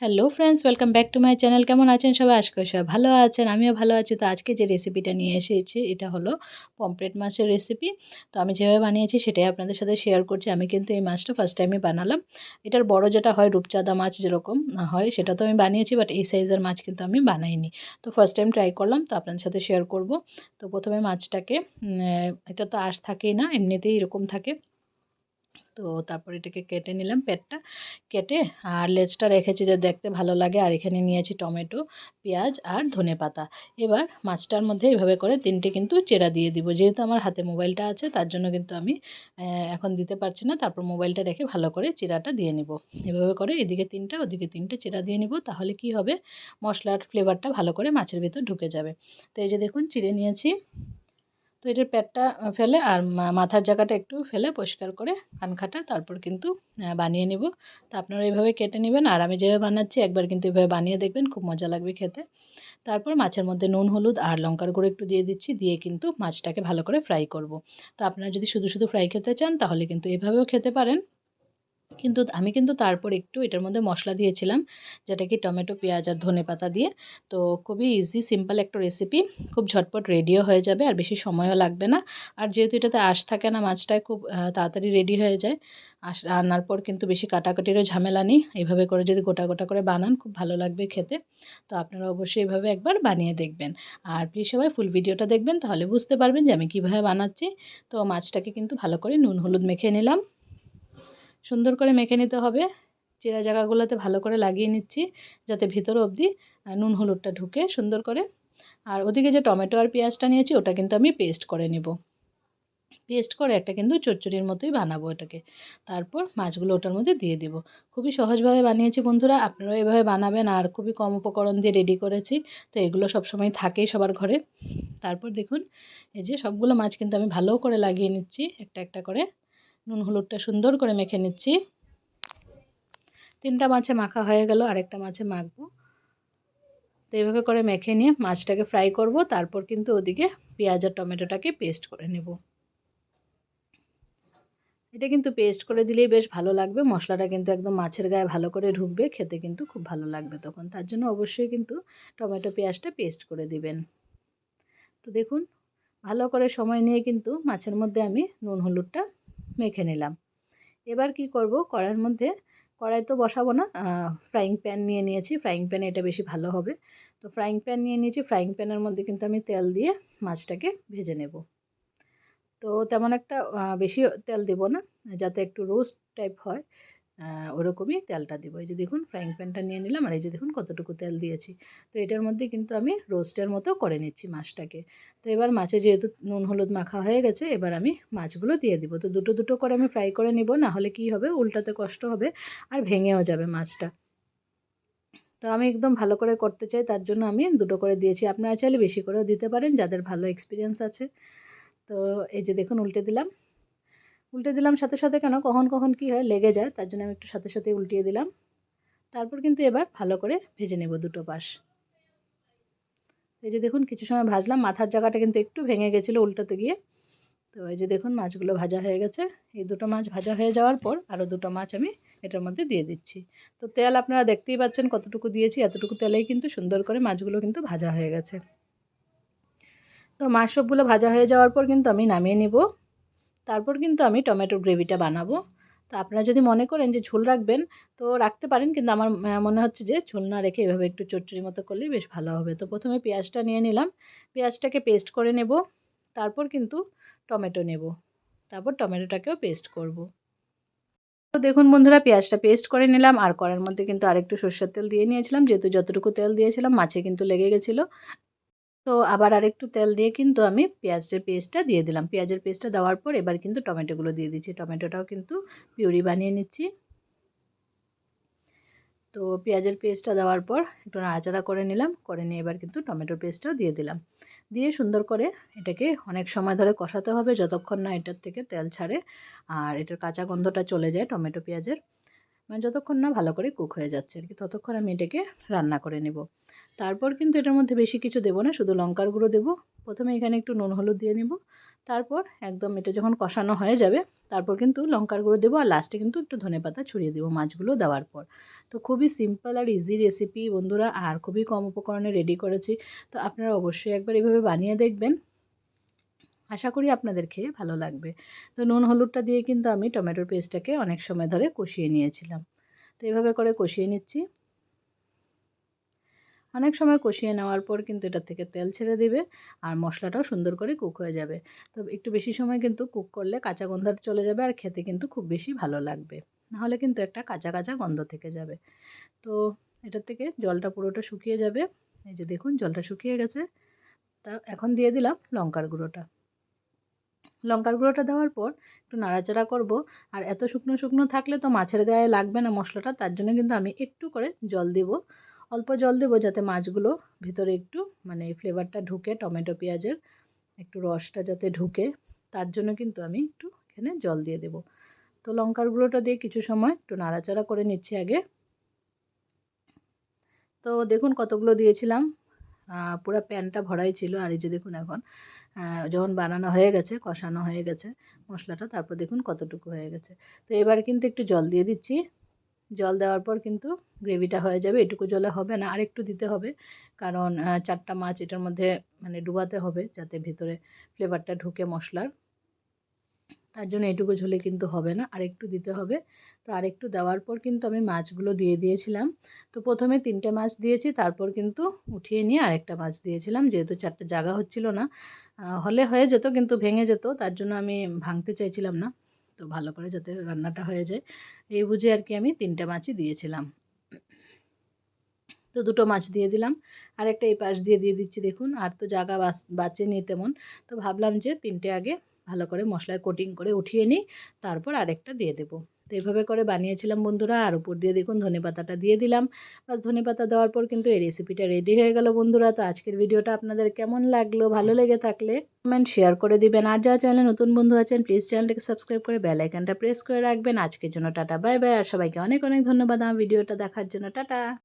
Hello friends, welcome back to my channel. কেমন আছেন সবাই? আশা করি সবাই ভালো আছেন। আমিও ভালো আছি। তো আজকে যে রেসিপিটা নিয়ে এসেছি এটা হলো পমফ্রেট মাছের রেসিপি। তো আমি যেভাবে বানিয়েছি সেটাই আপনাদের সাথে শেয়ার করছি। আমি কিন্তু এই মাছটা ফার্স্ট টাইমই বানালাম। এটার বড় যেটা হয় রূপচাঁদা মাছ যেরকম হয় সেটা তো আমি বানিয়েছি, বাট এই সাইজের মাছ কিন্তু আমি বানাইনি। তো ফার্স্ট টাইম ট্রাই করলাম, তো আপনাদের সাথে শেয়ার করব। তো প্রথমে মাছটাকে এটা তো আঁশ থাকেই না, এমনিতেই এরকম থাকে। তো তারপর এটাকে কেটে নিলাম, পেটটা কেটে আর লেজটা রেখেছি যে দেখতে ভালো লাগে। আর এখানে নিয়েছি টমেটো, পেঁয়াজ আর ধনেপাতা। এবার মাছটার মধ্যে এভাবে করে তিনটে কিন্তু চেরা দিয়ে দিব। যেহেতু আমার হাতে মোবাইলটা আছে তার জন্য কিন্তু আমি এখন দিতে পারছি না। তারপর মোবাইলটা রেখে ভালো করে চেরাটা দিয়ে নিব। এভাবে করে এদিকে তিনটা ওদিকে তিনটে চেরা দিয়ে নিব। তাহলে কি হবে, মশলার ফ্লেভারটা ভালো করে মাছের ভিতর ঢুকে যাবে। তো এই যে দেখুন চিড়ে নিয়েছি। তো এটার পেটটা ফেলে আর মাথার জায়গাটা একটু ফেলে পরিষ্কার করে কানখাটা তারপর কিন্তু বানিয়ে নিব। তো আপনারা এইভাবে কেটে নেবেন, আর আমি যেভাবে বানাচ্ছি একবার কিন্তু এভাবে বানিয়ে দেখবেন, খুব মজা লাগবে খেতে। তারপর মাছের মধ্যে নুন, হলুদ আর লঙ্কার গুঁড়ো একটু দিয়ে দিচ্ছি, দিয়ে কিন্তু মাছটাকে ভালো করে ফ্রাই করব। তো আপনারা যদি শুধু শুধু ফ্রাই খেতে চান তাহলে কিন্তু এভাবেও খেতে পারেন। কিন্তু আমি কিন্তু তারপর একটু এটার মধ্যে মশলা দিয়েছিলাম, যেটা কি টমেটো, পেঁয়াজ আর ধনেপাতা দিয়ে। তো খুবই ইজি সিম্পল একটা রেসিপি, খুব ঝটপট রেডিও হয়ে যাবে আর বেশি সময়ও লাগবে না। আর যেহেতু এটাতে আঁশ থাকে না, মাছটায় খুব তাড়াতাড়ি রেডি হয়ে যায়। আঁশ রান্নার পর কিন্তু বেশি কাটাকাটিরও ঝামেলা নেই। এইভাবে করে যদি গোটা গোটা করে বানান খুব ভালো লাগবে খেতে। তো আপনারা অবশ্যই এইভাবে একবার বানিয়ে দেখবেন। আর প্লিজ সবাই ফুল ভিডিওটা দেখবেন, তাহলে বুঝতে পারবেন যে আমি কীভাবে বানাচ্ছি। তো মাছটাকে কিন্তু ভালো করে নুন হলুদ মেখে নিলাম, সুন্দর করে মেখে নিতে হবে। চেরা জায়গাগুলোতে ভালো করে লাগিয়ে নিচ্ছি যাতে ভিতর অবধি নুন হলুদটা ঢুকে সুন্দর করে। আর ওদিকে যে টমেটো আর পেঁয়াজটা নিয়েছি ওটা কিন্তু আমি পেস্ট করে নেব। পেস্ট করে একটা কিন্তু চচ্চড়ির মতোই বানাবো এটাকে। তারপর মাছগুলো ওটার মধ্যে দিয়ে দেব। খুবই সহজভাবে বানিয়েছি বন্ধুরা, আপনারাও এভাবে বানাবেন। আর খুবই কম উপকরণ দিয়ে রেডি করেছি। তো এগুলো সবসময় থাকেই সবার ঘরে। তারপর দেখুন এই যে সবগুলো মাছ কিন্তু আমি ভালো করে লাগিয়ে নিচ্ছি একটা একটা করে। নুন হলুদটা সুন্দর করে মেখে নিচ্ছি। তিনটা মাছে মাখা হয়ে গেল, আরেকটা মাছে মাখবো। তো এইভাবে করে মেখে নিয়ে মাছটাকে ফ্রাই করব। তারপর কিন্তু ওদিকে পেঁয়াজ আর টমেটোটাকে পেস্ট করে নেব। এটা কিন্তু পেস্ট করে দিলেই বেশ ভালো লাগবে। মশলাটা কিন্তু একদম মাছের গায়ে ভালো করে ঢুকবে, খেতে কিন্তু খুব ভালো লাগবে তখন। তার জন্য অবশ্যই কিন্তু টমেটো পেঁয়াজটা পেস্ট করে দিবেন। তো দেখুন ভালো করে সময় নিয়ে কিন্তু মাছের মধ্যে আমি নুন হলুদটা মেখে নিলাম। এবার কি করব, কড়াইয়ের মধ্যে, কড়াই তো বসাবো না, ফ্রাইং প্যান নিয়ে নিয়েছি। ফ্রাইং প্যানে এটা বেশি ভালো হবে। তো ফ্রাইং প্যান নিয়ে নিয়েছি, ফ্রাইং প্যানের মধ্যে কিন্তু আমি তেল দিয়ে মাছটাকে ভেজে নেব। তো তেমন একটা বেশি তেল দেব না, যাতে একটু রোস্ট টাইপ হয় ওরকমই তেলটা দেবো। এই যে দেখুন ফ্রাইং প্যানটা নিয়ে নিলাম, আর এই যে দেখুন কতটুকু তেল দিয়েছি। তো এটার মধ্যে কিন্তু আমি রোস্টের মতো করে নিচ্ছি মাছটাকে। তো এবার মাছে যেহেতু নুন হলুদ মাখা হয়ে গেছে, এবার আমি মাছগুলো দিয়ে দিব। তো দুটো দুটো করে আমি ফ্রাই করে নিব, না হলে কি হবে উল্টাতে কষ্ট হবে আর ভেঙেও যাবে মাছটা। তো আমি একদম ভালো করে করতে চাই, তার জন্য আমি দুটো করে দিয়েছি। আপনারা চাইলে বেশি করেও দিতে পারেন যাদের ভালো এক্সপিরিয়েন্স আছে। তো এই যে দেখুন উল্টে দিলাম। উল্টে দিলাম সাথে সাথে, কেন কখন কখন কি হয় লেগে যায়, তার জন্য আমি একটু সাথে সাথে উল্টিয়ে দিলাম। তারপর কিন্তু এবার ভালো করে ভেজে নেব দুটো পাশ। এই যে দেখুন কিছু সময় ভাজলাম, মাথার জায়গাটা কিন্তু একটু ভেঙে গেছিলো উল্টোতে গিয়ে। তো এই যে দেখুন মাছগুলো ভাজা হয়ে গেছে। এই দুটো মাছ ভাজা হয়ে যাওয়ার পর আরও দুটো মাছ আমি এটার মধ্যে দিয়ে দিচ্ছি। তো তেল আপনারা দেখতেই পাচ্ছেন কতটুকু দিয়েছি, এতটুকু তেলেই কিন্তু সুন্দর করে মাছগুলো কিন্তু ভাজা হয়ে গেছে। তো মাছ সবগুলো ভাজা হয়ে যাওয়ার পর কিন্তু আমি নামিয়ে নিব। তারপর কিন্তু আমি টমেটোর গ্রেভিটা বানাবো। তো আপনারা যদি মনে করেন যে ঝোল রাখবেন তো রাখতে পারেন, কিন্তু আমার মনে হচ্ছে যে ঝোল না রেখে এভাবে একটু চচ্চড়ি মতো করলেই বেশ ভালো হবে। তো প্রথমে পেঁয়াজটা নিয়ে নিলাম, পেঁয়াজটাকে পেস্ট করে নেব। তারপর কিন্তু টমেটো নেব, তারপর টমেটোটাকেও পেস্ট করব। তো দেখুন বন্ধুরা পেঁয়াজটা পেস্ট করে নিলাম, আর কড়াইয়ের মধ্যে কিন্তু আরেকটু সরষের তেল দিয়ে নিয়েছিলাম, যেহেতু যতটুকু তেল দিয়েছিলাম মাছে কিন্তু লেগে গেছিলো। তো আবার আরেকটু তেল দিয়ে কিন্তু আমি পেঁয়াজের পেস্টটা দিয়ে দিলাম। পেঁয়াজের পেস্টটা দেওয়ার পর এবার কিন্তু টমেটোগুলো দিয়ে দিচ্ছি। টমেটোটাও কিন্তু পিউরি বানিয়ে নিচ্ছি। তো পেঁয়াজের পেস্টটা দেওয়ার পর একটু নাড়াচাড়া করে নিলাম, করে নিয়ে এবার কিন্তু টমেটোর পেস্টটাও দিয়ে দিলাম। দিয়ে সুন্দর করে এটাকে অনেক সময় ধরে কষাতে হবে, যতক্ষণ না এটার থেকে তেল ছাড়ে আর এটার কাঁচা গন্ধটা চলে যায় টমেটো পেঁয়াজের। মানে যতক্ষণ না ভালো করে কুক হয়ে যাচ্ছে আর কি, ততক্ষণ আমি এটাকে রান্না করে নেব। তারপর কিন্তু এটার মধ্যে বেশি কিছু দেবো না, শুধু লঙ্কার গুঁড়ো দেবো। প্রথমে এখানে একটু নুন হলুদ দিয়ে নেব, তারপর একদম এটা যখন কষানো হয়ে যাবে তারপর কিন্তু লঙ্কার গুঁড়ো দেবো, আর লাস্টে কিন্তু একটু ধনেপাতা ছড়িয়ে দেবো মাছগুলো দেওয়ার পর। তো খুবই সিম্পল আর ইজি রেসিপি বন্ধুরা, আর খুবই কম উপকরণে রেডি করেছি। তো আপনারা অবশ্যই একবার এভাবে বানিয়ে দেখবেন, আশা করি আপনাদের খেয়ে ভালো লাগবে। তো নুন হলুদটা দিয়ে কিন্তু আমি টমেটোর পেস্টটাকে অনেক সময় ধরে কষিয়ে নিয়েছিলাম। তো এভাবে করে কষিয়ে নিচ্ছি। অনেক সময় কষিয়ে নেওয়ার পর কিন্তু এটা থেকে তেল ছেড়ে দেবে আর মশলাটাও সুন্দর করে কুক হয়ে যাবে। তো একটু বেশি সময় কিন্তু কুক করলে কাঁচা গন্ধটা চলে যাবে আর খেতে কিন্তু খুব বেশি ভালো লাগবে, নাহলে কিন্তু একটা কাঁচা কাঁচা গন্ধ থেকে যাবে। তো এটার থেকে জলটা পুরোটা শুকিয়ে যাবে। এই যে দেখুন জলটা শুকিয়ে গেছে। তা এখন দিয়ে দিলাম লঙ্কার গুঁড়োটা। লঙ্কার গুঁড়োটা দেওয়ার পর একটু নাড়াচাড়া করব। আর এত শুকনো শুকনো থাকলে তো মাছের গায়ে লাগবে না মশলাটা, তার জন্য কিন্তু আমি একটু করে জল দেব, অল্প জল দেব যাতে মাছগুলো ভিতরে একটু মানে ফ্লেভারটা ঢুকে, টমেটো পেঁয়াজের একটু রসটা যাতে ঢুকে, তার জন্য কিন্তু আমি একটু এখানে জল দিয়ে দেব। তো লঙ্কার গুঁড়োটা দিয়ে কিছু সময় একটু নাড়াচাড়া করে নিচ্ছি আগে। তো দেখুন কতগুলো দিয়েছিলাম, পুরো প্যানটা ভরাই ছিল। আর এই যে দেখুন এখন যখন বানানো হয়ে গেছে, কষানো হয়ে গেছে মশলাটা, তারপর দেখুন কতটুকু হয়ে গেছে। তো এবার কিন্তু একটু জল দিয়ে দিচ্ছি। জল দেওয়ার পর কিন্তু গ্রেভিটা হয়ে যাবে। এটুকু জলে হবে না, আরেকটু দিতে হবে, কারণ 4টা মাছ এটার মধ্যে মানে ডুবাতে হবে যাতে ভেতরে ফ্লেভারটা ঢুকে মশলার। তার জন্য এটুকু ঝোলে কিন্তু হবে না, আরেকটু দিতে হবে। তো আরেকটু দেওয়ার পর কিন্তু আমি মাছগুলো দিয়ে দিয়েছিলাম। তো প্রথমে 3টে মাছ দিয়েছি, তারপর কিন্তু উঠিয়ে নিয়ে আরেকটা মাছ দিয়েছিলাম, যেহেতু 4টে জায়গা হচ্ছিল না। হলে হয়ে যেত কিন্তু ভেঙে যেত, তার জন্য আমি ভাঙতে চাইছিলাম না। তো ভালো করে যাতে রান্নাটা হয়ে যায় এই বুঝে আর কি আমি 3টে মাছই দিয়েছিলাম। তো 2টো মাছ দিয়ে দিলাম, আর একটা এই পাশ দিয়ে দিয়ে দিচ্ছি দেখুন। আর তো জায়গা বাঁচেনি তেমন, তো ভাবলাম যে 3টে আগে ভালো করে মশলায় কোটিং করে উঠিয়ে নিই, তারপর আরেকটা দিয়ে দেবো। তো এইভাবে করে বানিয়েছিলাম বন্ধুরা। আর উপর দিয়ে দেখুন ধনেপাতাটা দিয়ে দিলাম। বাস ধনেপাতা দেওয়ার পর কিন্তু এই রেসিপিটা রেডি হয়ে গেল বন্ধুরা। তো আজকের ভিডিওটা আপনাদের কেমন লাগলো, ভালো লেগে থাকলে কমেন্ট শেয়ার করে দিবেন। আর যারা চ্যানেলে নতুন বন্ধু আছেন প্লিজ চ্যানেলটাকে সাবস্ক্রাইব করে বেল আইকনটা প্রেস করে রাখবেন। আজকের জন্য টাটা বাই বাই, আর সবাইকে অনেক অনেক ধন্যবাদ আমার ভিডিওটা দেখার জন্য। টাটা।